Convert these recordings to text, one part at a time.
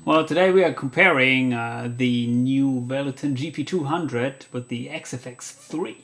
Well, today we are comparing the new Valeton GP 200 with the AxeFx 3.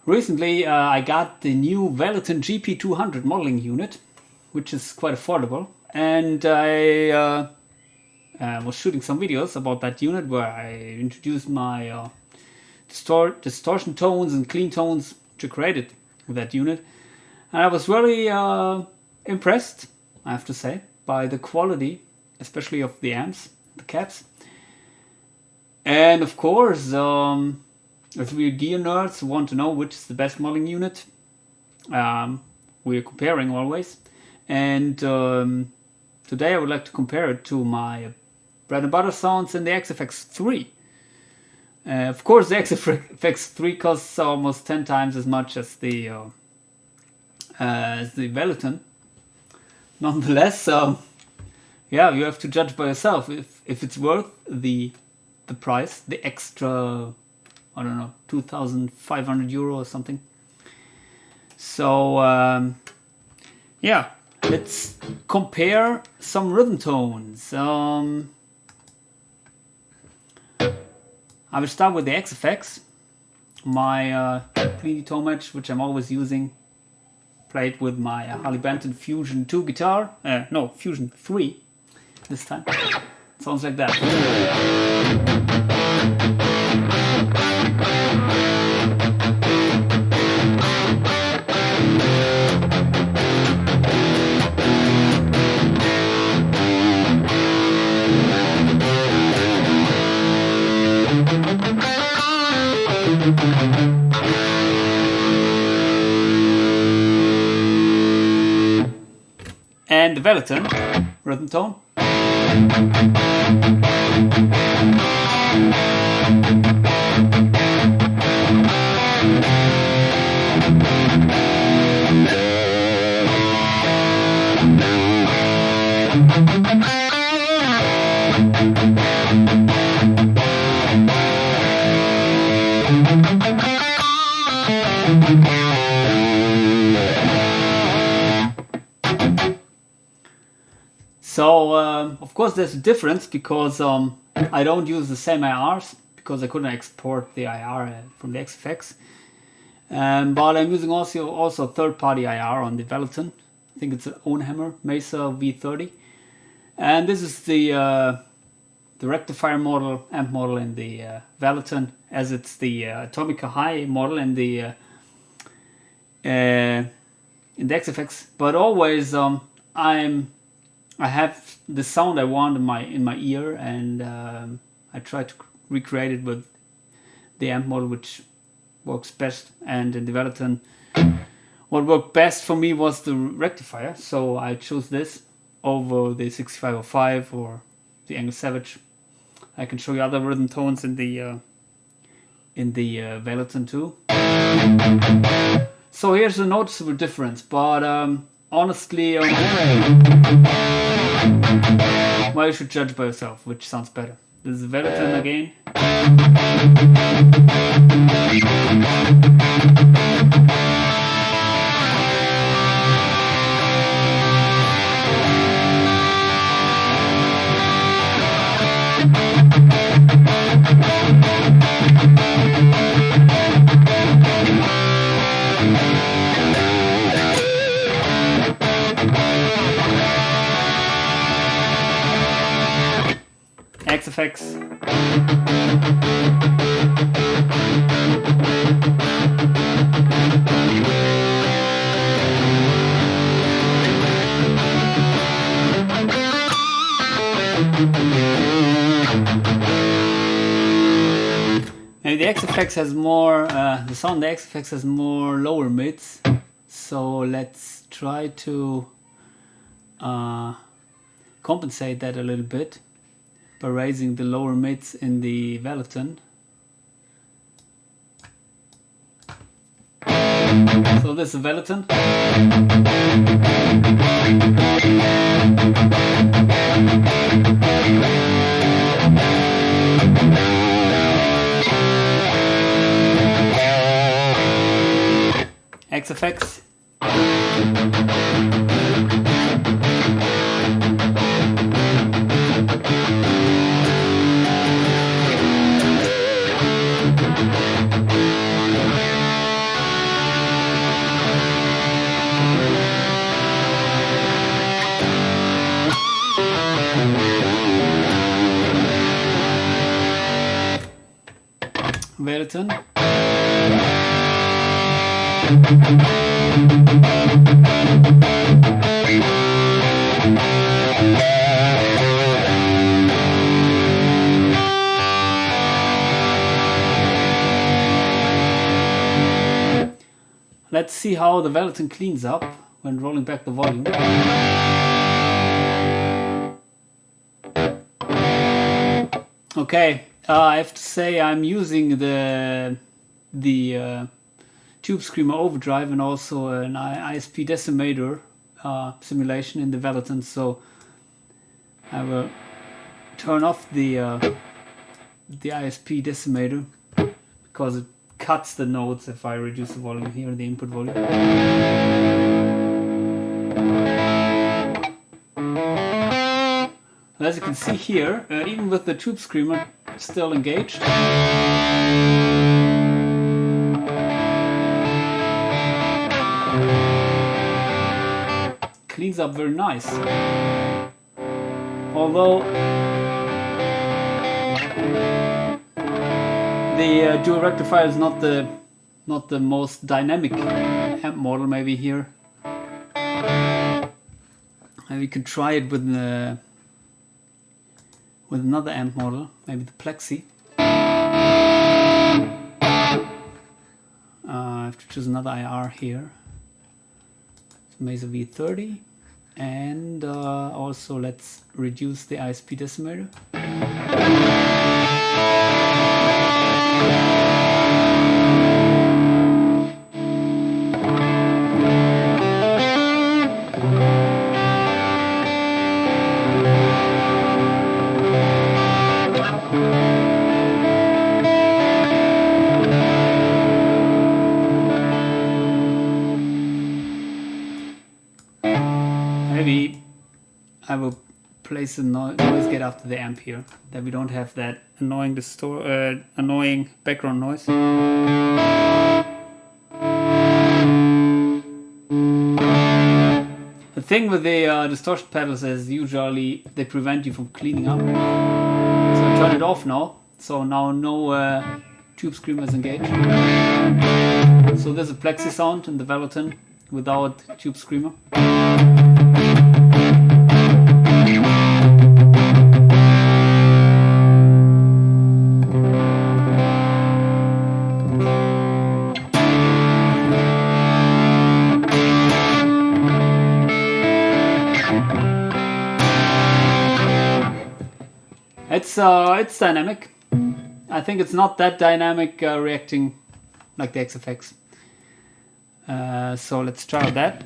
Recently I got the new Valeton GP 200 modeling unit, which is quite affordable, and I was shooting some videos about that unit where I introduced my distortion tones and clean tones which I created with that unit. And I was really impressed, I have to say, by the quality, especially of the amps, the cabs. And of course, if we're gear nerds who want to know which is the best modeling unit, we're comparing always. And today I would like to compare it to my bread and butter sounds in the AxeFx 3. Of course, the AxeFx 3 costs almost 10 times as much as the Valeton. Nonetheless, yeah, you have to judge by yourself if it's worth the price, the extra, I don't know, 2,500 euro or something. So yeah, let's compare some rhythm tones. I will start with the AxeFx, my clean tone match, which I'm always using, played with my Harley Benton Fusion 2 guitar. No, Fusion 3 this time. Sounds like that. And the Valeton rhythm tone. So, of course there's a difference because I don't use the same IRs because I couldn't export the IR from the AxeFx. But I'm using also third-party IR on the Valeton. I think it's an Ownhammer Mesa V30. And this is the rectifier model, amp model in the Valeton, as it's the Atomica High model in the AxeFx. But always I have the sound I want in my ear, and I try to recreate it with the amp model which works best. And in the Valeton, what worked best for me was the rectifier, so I chose this over the 6505 or the Angle Savage. I can show you other rhythm tones in the Valeton too. So here's a noticeable difference, but honestly, well, you should judge by yourself which sounds better. This is Valeton again. AxeFx. Maybe the AxeFx has more, the sound the AxeFx has more lower mids, so let's try to compensate that a little bit by raising the lower mids in the Valeton. So this is Valeton. AxeFx. Valeton. Let's see how the Valeton cleans up when rolling back the volume. Okay, I have to say I'm using the Tube Screamer Overdrive and also an ISP decimator simulation in the Valeton, so I will turn off the ISP decimator because it cuts the notes if I reduce the volume here, the input volume. As you can see here, even with the Tube Screamer still engaged, cleans up very nice. Although the dual rectifier is not the most dynamic amp model, maybe here. Maybe we could try it with another amp model, maybe the Plexi. I have to choose another IR here. Mesa V30, and also let's reduce the ISP decimator. Maybe I will place a noise gate after the amp here, that we don't have that annoying annoying background noise. The thing with the distortion pedals is usually they prevent you from cleaning up. So I turn it off now. So now no Tube Screamer is engaged. So there's a Plexi sound in the Valeton without Tube Screamer. It's dynamic. I think it's not that dynamic reacting like the AxeFx. So let's try that.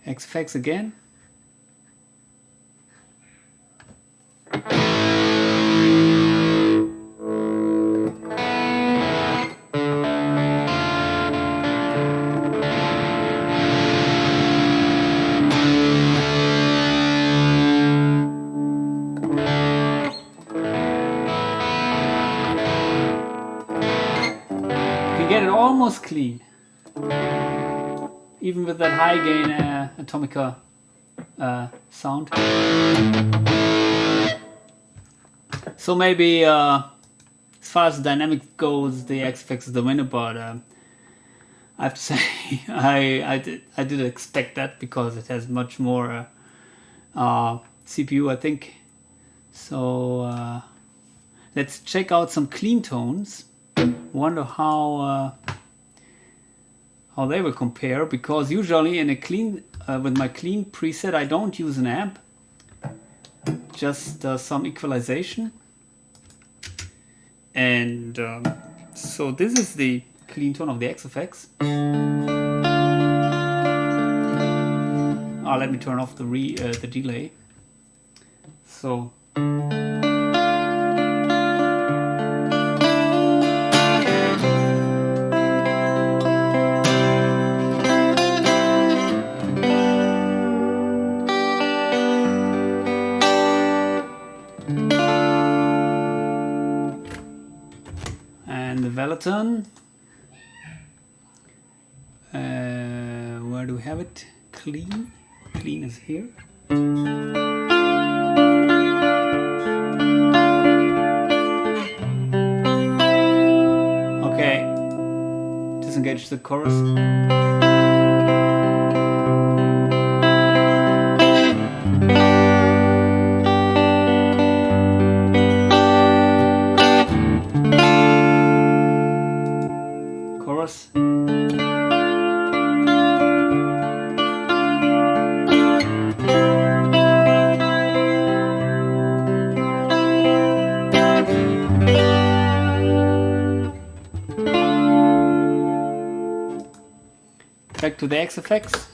AxeFx again. Get it almost clean, even with that high gain Atomica sound. So maybe as far as dynamic goes, the AxeFx is the winner, but I have to say I did expect that because it has much more CPU, I think. So let's check out some clean tones. Wonder how they will compare, because usually in a clean with my clean preset I don't use an amp, just some equalization, and so this is the clean tone of the AxeFx. Let me turn off the delay. So Valeton. Where do we have it? Clean. Clean is here. Okay. Disengage the chorus. Chorus. Back to the AxeFx.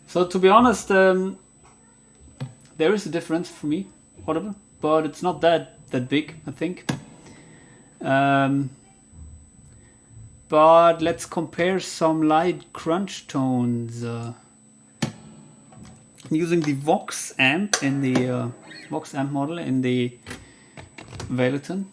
So to be honest, there is a difference for me, audible, but it's not that big, I think. But let's compare some light crunch tones using the Vox amp in the Vox amp model in the Valeton.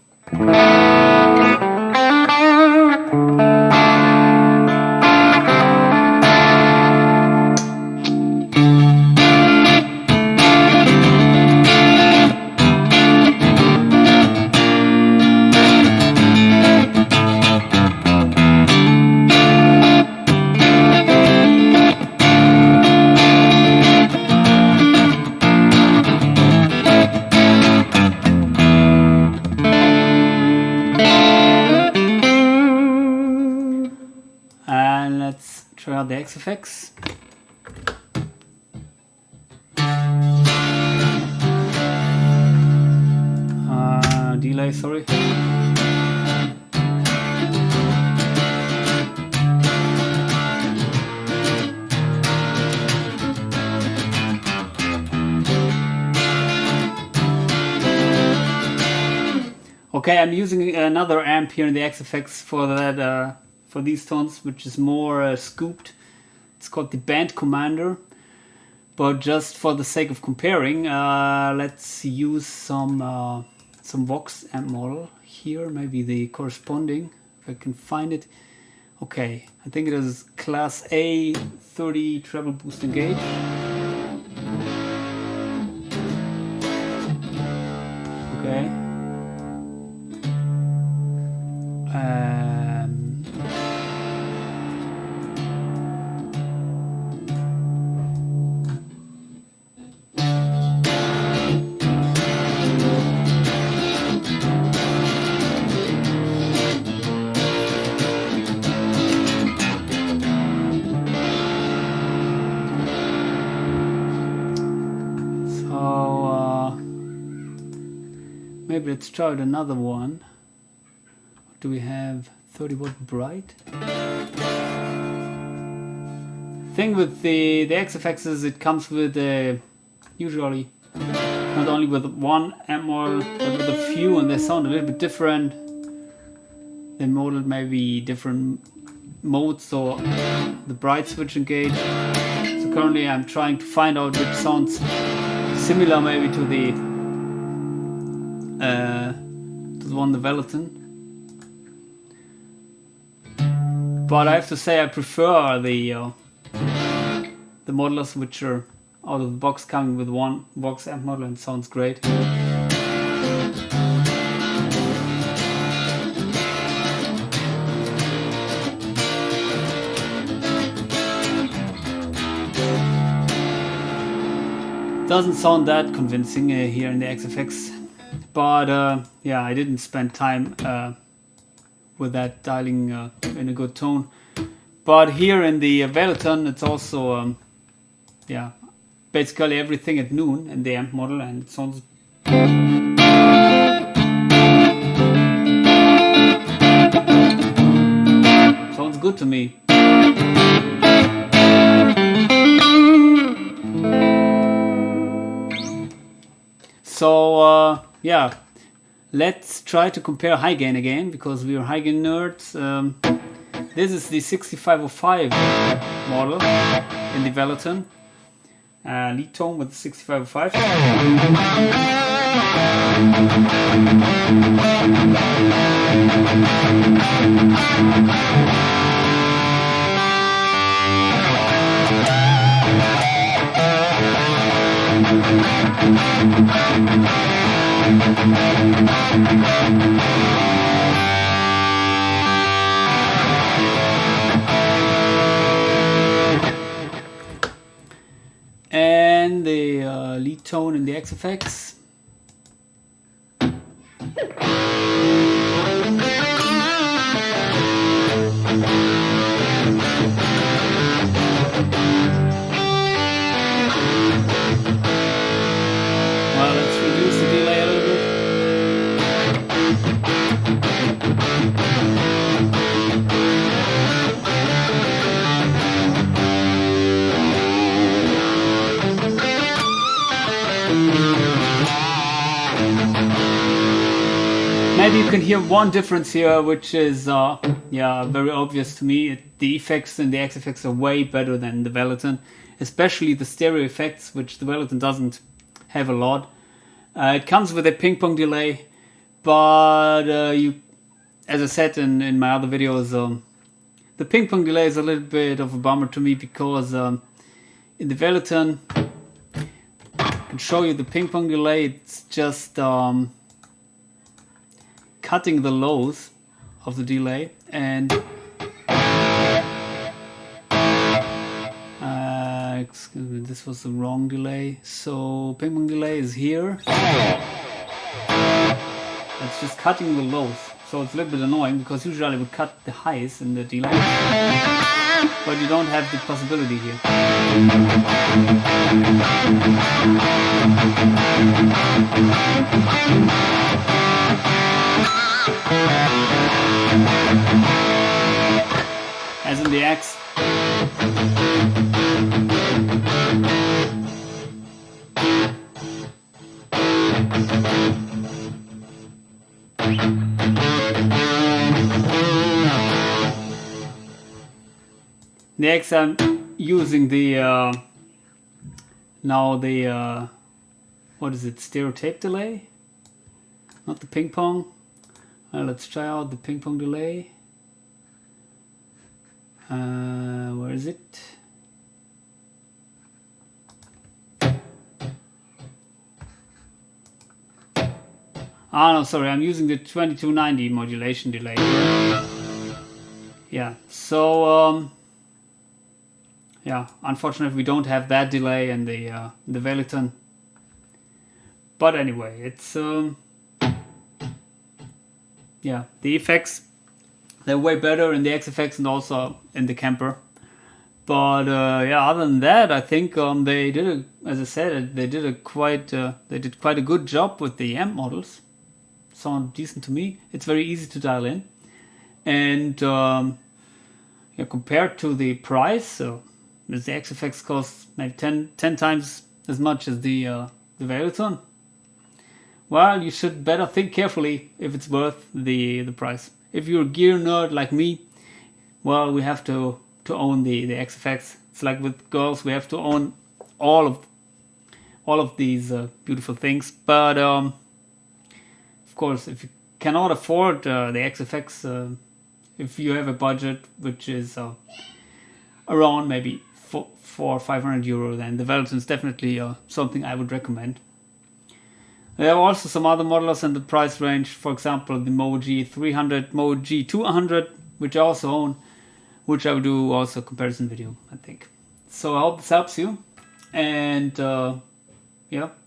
Try out the AxeFx. Delay, sorry. Okay, I'm using another amp here in the AxeFx for that. For these tones, which is more scooped. It's called the Band Commander. But just for the sake of comparing, let's use some Vox amp model here. Maybe the corresponding, if I can find it. Okay, I think it is Class A 30 treble boost engage. Okay. Maybe let's try out another one. What do we have? 30 watt bright. Thing with the AxeFx is it comes with usually not only with one amp model but with a few, and they sound a little bit different. They modeled maybe different modes, so the bright switch engage. So currently I'm trying to find out which sounds similar maybe to the one, the Valeton. But I have to say I prefer the modelers which are out of the box coming with one Vox amp model, and sounds great. Doesn't sound that convincing here in the AxeFx. But yeah, I didn't spend time with that dialing in a good tone. But here in the Valeton, it's also yeah, basically everything at noon in the amp model, and it sounds good to me. So yeah, let's try to compare high gain again, because we are high gain nerds. This is the 6505 model in the Valeton. Lead tone with the 6505. And the lead tone in the AxeFx. Well, let's reduce the delay a little bit. Maybe you can hear one difference here, which is very obvious to me. The effects in the AxeFx are way better than the Valeton, especially the stereo effects, which the Valeton doesn't have a lot. It comes with a ping-pong delay, but as I said in my other videos, the ping-pong delay is a little bit of a bummer to me, because in the Valeton, I can show you the ping-pong delay. It's just cutting the lows of the delay, and excuse me, this was the wrong delay. So ping-pong delay is here. It's just cutting the lows, so it's a little bit annoying, because usually I would cut the highs in the delay, but you don't have the possibility here. As in the Axe. Next, I'm using the what is it? Stereo tape delay, not the ping pong. Let's try out the ping pong delay. Where is it? No, sorry, I'm using the 2290 modulation delay. Yeah, so unfortunately we don't have that delay in the Valeton. But anyway, it's the effects, they're way better in the AxeFx and also in the camper. But other than that, I think they did, as I said, they did quite a good job with the amp models. Sound decent to me. It's very easy to dial in, and compared to the price, the AxeFx costs maybe 10 times as much as the Valeton. Well, you should better think carefully if it's worth the price. If you're a gear nerd like me, well, we have to own the AxeFx. It's like with girls, we have to own all of these beautiful things. But of course, if you cannot afford the AxeFx, if you have a budget which is around maybe 400 or 500 euro, then the Valeton is definitely something I would recommend. There are also some other models in the price range, for example the Mo G300, Mo G200, which I also own, which I will do also a comparison video, I think. So I hope this helps you, and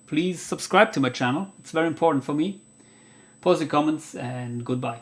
please subscribe to my channel. It's very important for me. Post your comments, and goodbye.